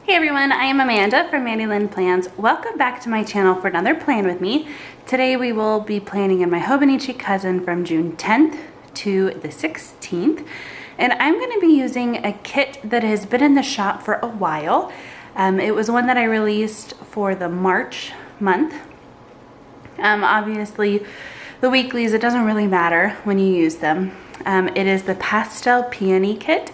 Hey everyone, I am Amanda from Mandy Lynn Plans. Welcome back to my channel for another plan with me. Today we will be planning in my Hobonichi cousin from June 10th to the 16th. And I'm going to be using a kit that has been in the shop for a while. It was one that I released for the March month. Obviously, the weeklies, it doesn't really matter when you use them. It is the Pastel Peony kit.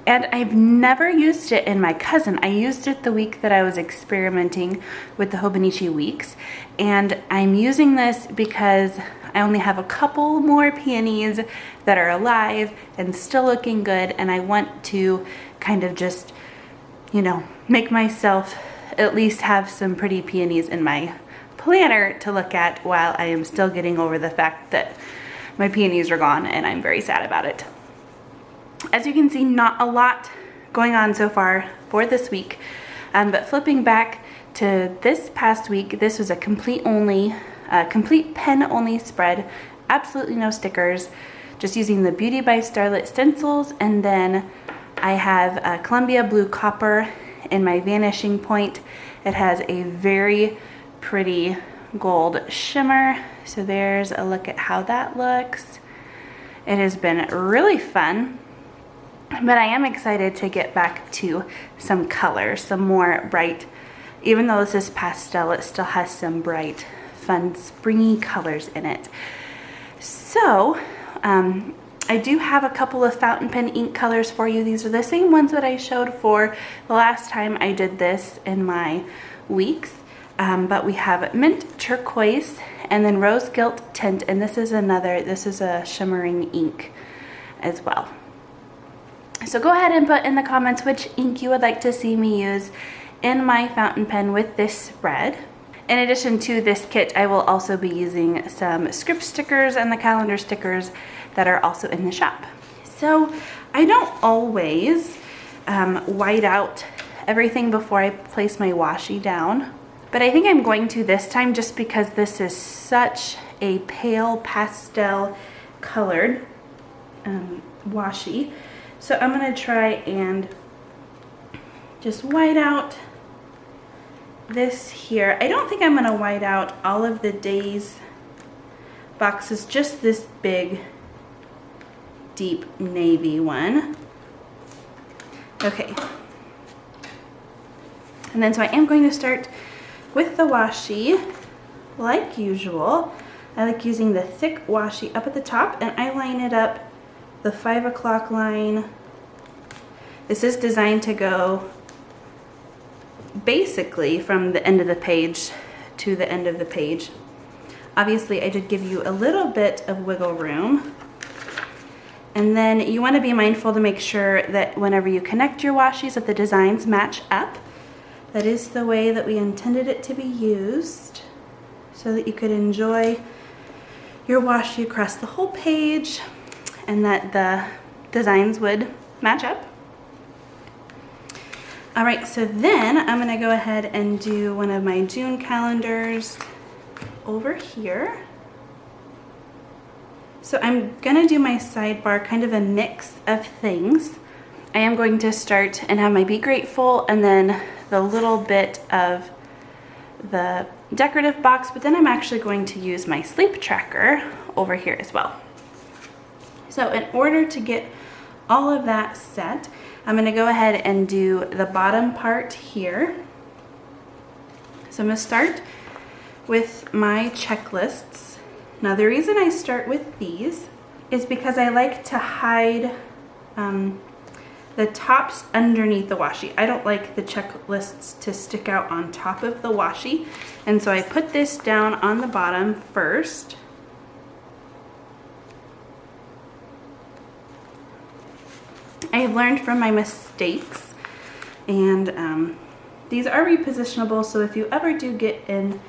And I've never used it in my cousin. I used it the week that I was experimenting with the Hobonichi weeks. And I'm using this because I only have a couple more peonies that are alive and still looking good. And I want to kind of just, make myself at least have some pretty peonies in my planner to look at while I am still getting over the fact that my peonies are gone and I'm very sad about it. As you can see, not a lot going on so far for this week, but flipping back to this past week, this was a complete pen only spread, absolutely no stickers, just using the Beauty by Starlit stencils, and then I have a Columbia Blue Copper in my vanishing point. It has a very pretty gold shimmer, so there's a look at how that looks. It has been really fun. But I am excited to get back to some color, some more bright. Even though this is pastel, it still has some bright, fun, springy colors in it. So, I do have a couple of fountain pen ink colors for you. These are the same ones that I showed for the last time I did this in my weeks. But we have mint turquoise and then rose gilt tint, and this is a shimmering ink as well. So go ahead and put in the comments which ink you would like to see me use in my fountain pen with this spread. In addition to this kit, I will also be using some script stickers and the calendar stickers that are also in the shop. So I don't always white out everything before I place my washi down, but I think I'm going to this time just because this is such a pale pastel colored washi. So I'm going to try and just white out this here. I don't think I'm going to white out all of the days boxes, just this big, deep navy one. Okay. And then so I am going to start with the washi like usual. I like using the thick washi up at the top, and I line it up the 5 o'clock line. This is designed to go basically from the end of the page to the end of the page. Obviously, I did give you a little bit of wiggle room. And then you want to be mindful to make sure that whenever you connect your washis that the designs match up. That is the way that we intended it to be used, so that you could enjoy your washi across the whole page and that the designs would match up. All right, so then I'm gonna go ahead and do one of my June calendars over here. So I'm gonna do my sidebar, kind of a mix of things. I am going to start and have my Be Grateful and then the little bit of the decorative box, but then I'm actually going to use my sleep tracker over here as well. So in order to get all of that set, I'm going to go ahead and do the bottom part here. So I'm going to start with my checklists. Now the reason I start with these is because I like to hide the tops underneath the washi. I don't like the checklists to stick out on top of the washi, and so I put this down on the bottom first. I have learned from my mistakes, and these are repositionable, so if you ever do get in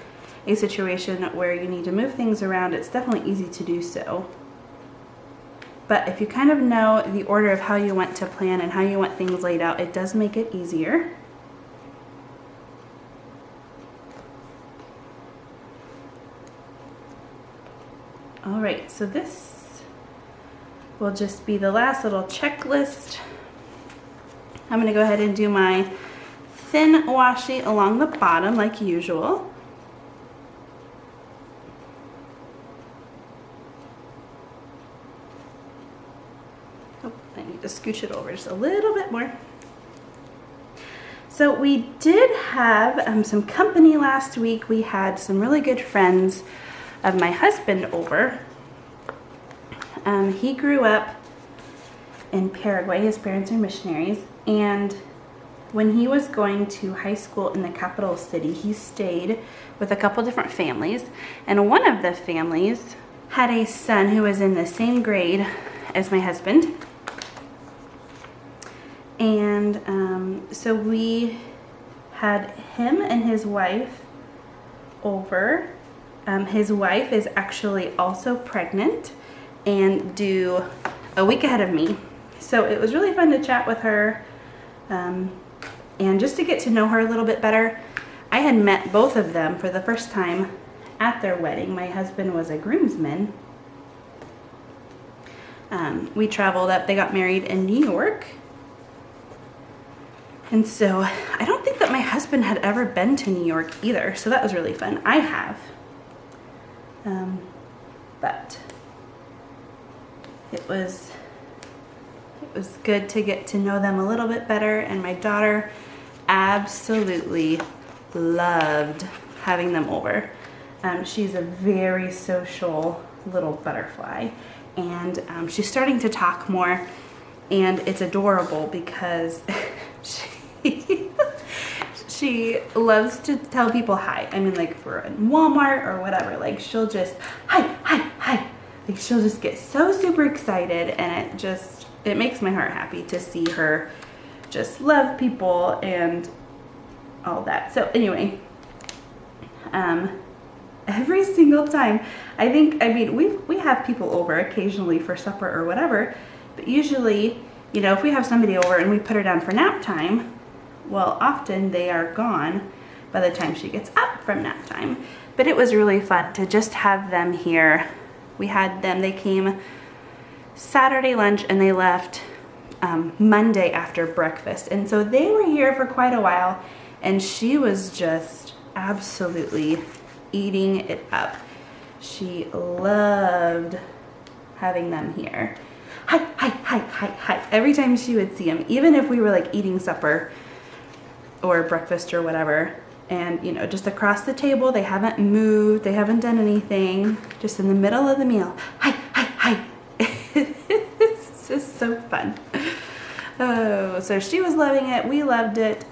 a situation where you need to move things around, it's definitely easy to do so. But if you kind of know the order of how you want to plan and how you want things laid out, it does make it easier. All right, so this will just be the last little checklist. I'm going to go ahead and do my thin washi along the bottom like usual. Oh, I need to scooch it over just a little bit more. So we did have some company last week. We had some really good friends of my husband over. He grew up in Paraguay. His parents are missionaries, and when he was going to high school in the capital city, he stayed with a couple different families, and one of the families had a son who was in the same grade as my husband. And so we had him and his wife over. His wife is actually also pregnant and due a week ahead of me. So it was really fun to chat with her and just to get to know her a little bit better. I had met both of them for the first time at their wedding. My husband was a groomsman. We traveled up, they got married in New York. And so I don't think that my husband had ever been to New York either, so that was really fun. I have. But it was good to get to know them a little bit better, and my daughter absolutely loved having them over. She's a very social little butterfly, and she's starting to talk more, and it's adorable because she loves to tell people hi. I mean, like if we're in Walmart or whatever, like she'll just hi. Like she'll just get so super excited, and it makes my heart happy to see her just love people and all that. So anyway, every single time, I mean, we have people over occasionally for supper or whatever, but usually, you know, if we have somebody over and we put her down for nap time, well, often they are gone by the time she gets up from nap time. But it was really fun to just have them here. We had them, they came Saturday lunch and they left Monday after breakfast. And so they were here for quite a while, and she was just absolutely eating it up. She loved having them here. Hi. Every time she would see him, even if we were like eating supper or breakfast or whatever, and you know, just across the table, they haven't moved, they haven't done anything, just in the middle of the meal, hi. It's just so fun. Oh, so she was loving it, we loved it.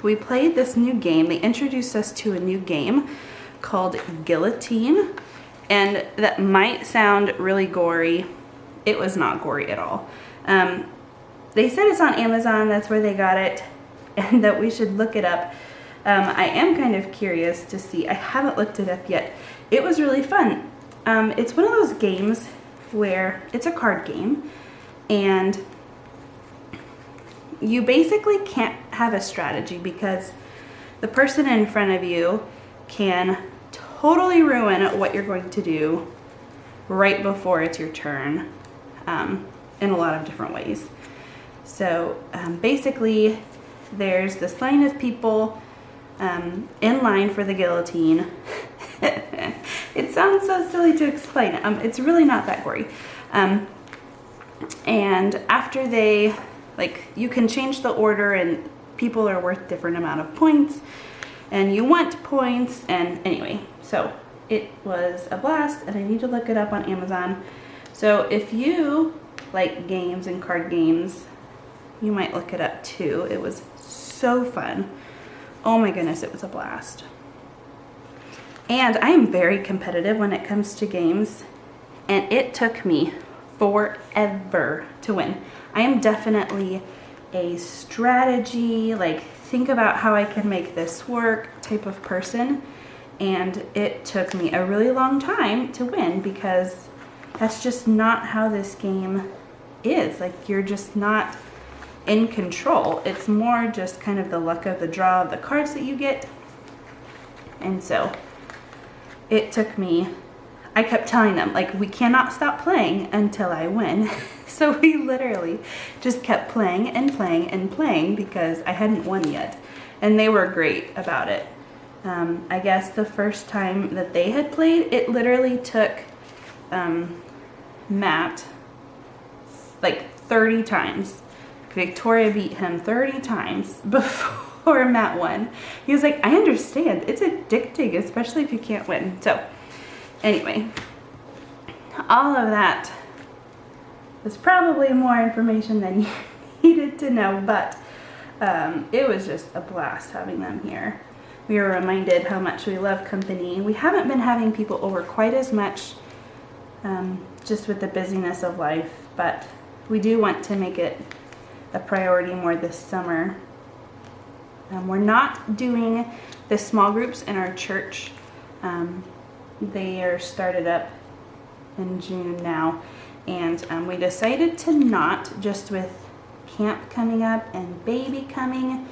We played this new game. They introduced us to a new game called Guillotine, and that might sound really gory. It was not gory at all. They said it's on Amazon, that's where they got it, and that we should look it up. I am kind of curious to see. I haven't looked it up yet. It was really fun. It's one of those games where it's a card game, and you basically can't have a strategy because the person in front of you can totally ruin what you're going to do right before it's your turn, in a lot of different ways. So basically there's this line of people in line for the guillotine. It sounds so silly to explain. It's really not that gory. And after they, like, you can change the order, and people are worth different amount of points, and you want points, and anyway, so it was a blast, and I need to look it up on Amazon. So if you like games and card games, you might look it up too. It was so fun. Oh my goodness, it was a blast. And I am very competitive when it comes to games, and it took me forever to win. I am definitely a strategy, like think about how I can make this work type of person, and it took me a really long time to win because that's just not how this game is. Like, you're just not in control. It's more just kind of the luck of the draw of the cards that you get. And so it took me I kept telling them, like, we cannot stop playing until I win. So we literally just kept playing and playing and playing because I hadn't won yet. And they were great about it. I guess the first time that they had played, it literally took Matt like 30 times. Victoria beat him 30 times before Matt won. He was like, I understand. It's addicting, especially if you can't win. So anyway, all of that was probably more information than you needed to know, but it was just a blast having them here. We were reminded how much we love company. We haven't been having people over quite as much, just with the busyness of life, but we do want to make it a priority more this summer. We're not doing the small groups in our church. They are started up in June now, and we decided to not, just with camp coming up and baby coming.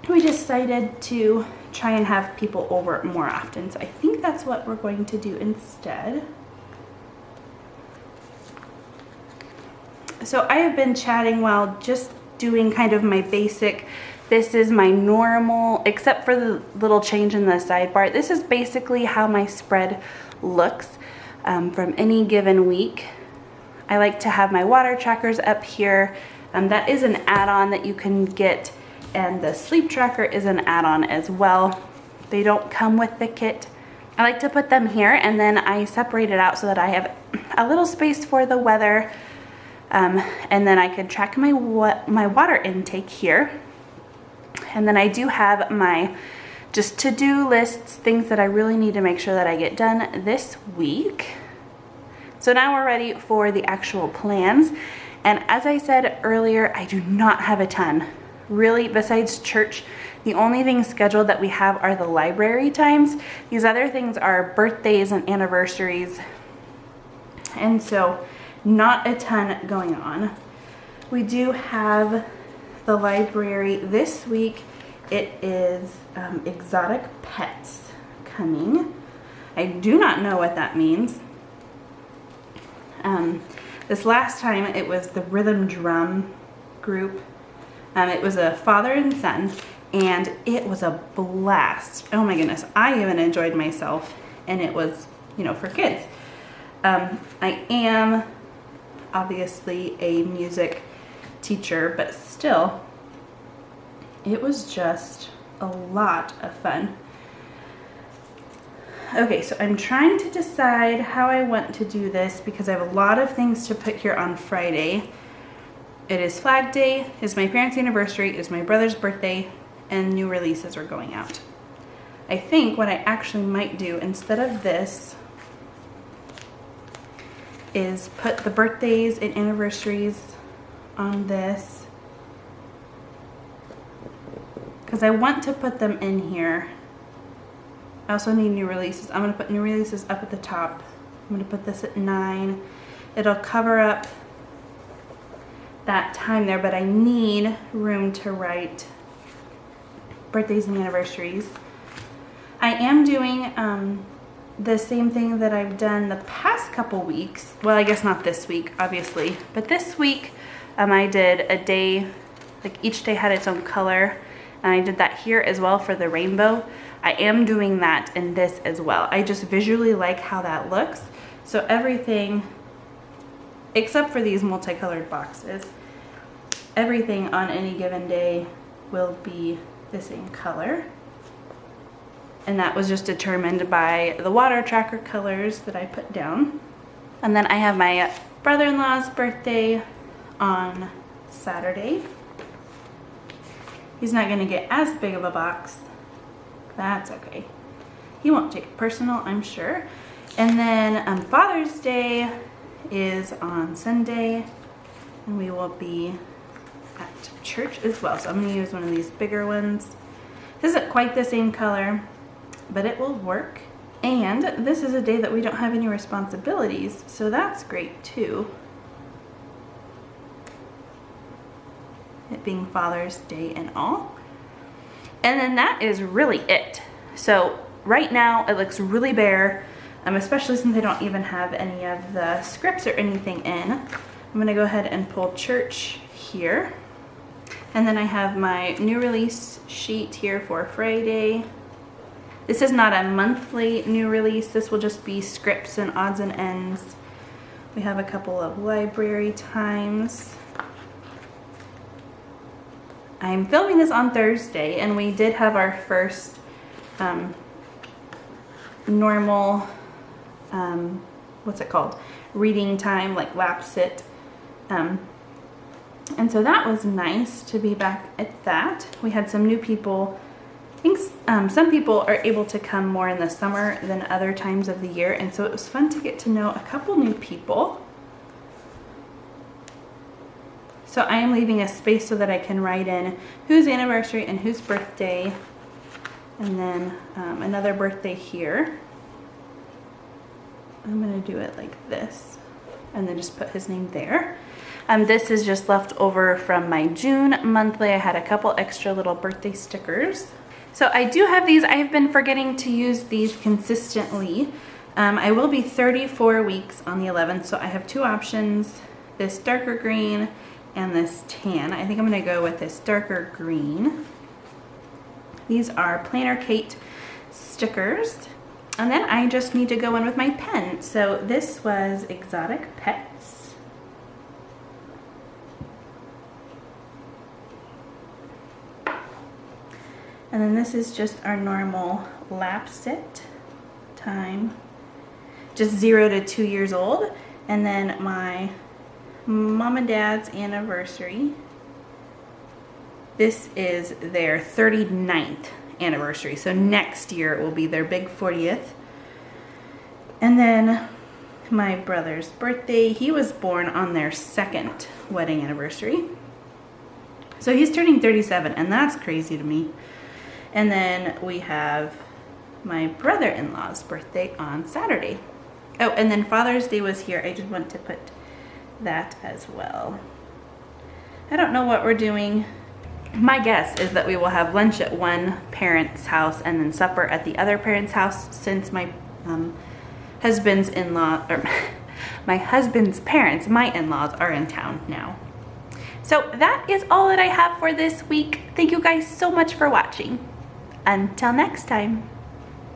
We decided to try and have people over more often. So I think that's what we're going to do instead. So I have been chatting while just doing kind of my basic, this is my normal, except for the little change in the sidebar. This is basically how my spread looks from any given week. I like to have my water trackers up here. That is an add-on that you can get, and the sleep tracker is an add-on as well. They don't come with the kit. I like to put them here, and then I separate it out so that I have a little space for the weather, and then I could track my water intake here. And then I do have my just to-do lists, things that I really need to make sure that I get done this week. So now we're ready for the actual plans. And as I said earlier, I do not have a ton. Really, besides church, the only things scheduled that we have are the library times. These other things are birthdays and anniversaries. And so not a ton going on. We do have the library this week. It is exotic pets coming. I do not know what that means. This last time it was the rhythm drum group. It was a father and son, and it was a blast. Oh my goodness, I even enjoyed myself, and it was, you know, for kids. I am obviously a music teacher, but still, it was just a lot of fun. Okay, so I'm trying to decide how I want to do this because I have a lot of things to put here on Friday. It is Flag Day, it's my parents' anniversary, it's my brother's birthday, and new releases are going out. I think what I actually might do instead of this is put the birthdays and anniversaries on this, because I want to put them in here. I also need new releases. I'm going to put new releases up at the top. I'm going to put this at 9. It'll cover up that time there, but I need room to write birthdays and anniversaries. I am doing the same thing that I've done the past couple weeks. Well, I guess not this week, obviously, but this week I did a day, like each day had its own color, and I did that here as well for the rainbow. I am doing that in this as well. I just visually like how that looks. So everything, except for these multicolored boxes, everything on any given day will be the same color. And that was just determined by the water tracker colors that I put down. And then I have my brother-in-law's birthday on Saturday. He's not gonna get as big of a box. That's okay. He won't take it personal, I'm sure. And then Father's Day is on Sunday, and we will be at church as well. So I'm gonna use one of these bigger ones. This isn't quite the same color, but it will work. And this is a day that we don't have any responsibilities, so that's great too. It being Father's Day and all. And then that is really it. So right now it looks really bare. especially since I don't even have any of the scripts or anything in. I'm gonna go ahead and pull church here. And then I have my new release sheet here for Friday. This is not a monthly new release. This will just be scripts and odds and ends. We have a couple of library times. I'm filming this on Thursday, and we did have our first normal, what's it called? Reading time, like lap sit. And so that was nice to be back at that. We had some new people. I think some people are able to come more in the summer than other times of the year, and so it was fun to get to know a couple new people. So I am leaving a space so that I can write in whose anniversary and whose birthday, and then another birthday here. I'm gonna do it like this, and then just put his name there. This is just left over from my June monthly. I had a couple extra little birthday stickers. So I do have these. I have been forgetting to use these consistently. I will be 34 weeks on the 11th, so I have two options, this darker green and this tan. I think I'm gonna go with this darker green. These are Planner Kate stickers. And then I just need to go in with my pen. So this was Exotic Pets. And then this is just our normal lap sit time, just 0 to 2 years old. And then my mom and dad's anniversary. This is their 39th anniversary. So next year it will be their big 40th. And then my brother's birthday. He was born on their 2nd wedding anniversary. So he's turning 37, and that's crazy to me. And then we have my brother-in-law's birthday on Saturday. Oh, and then Father's Day was here. I just want to put that as well. I don't know what we're doing. My guess is that we will have lunch at one parent's house and then supper at the other parent's house, since my husband's in-law, or my husband's parents, my in-laws, are in town now. So that is all that I have for this week. Thank you guys so much for watching. Until next time.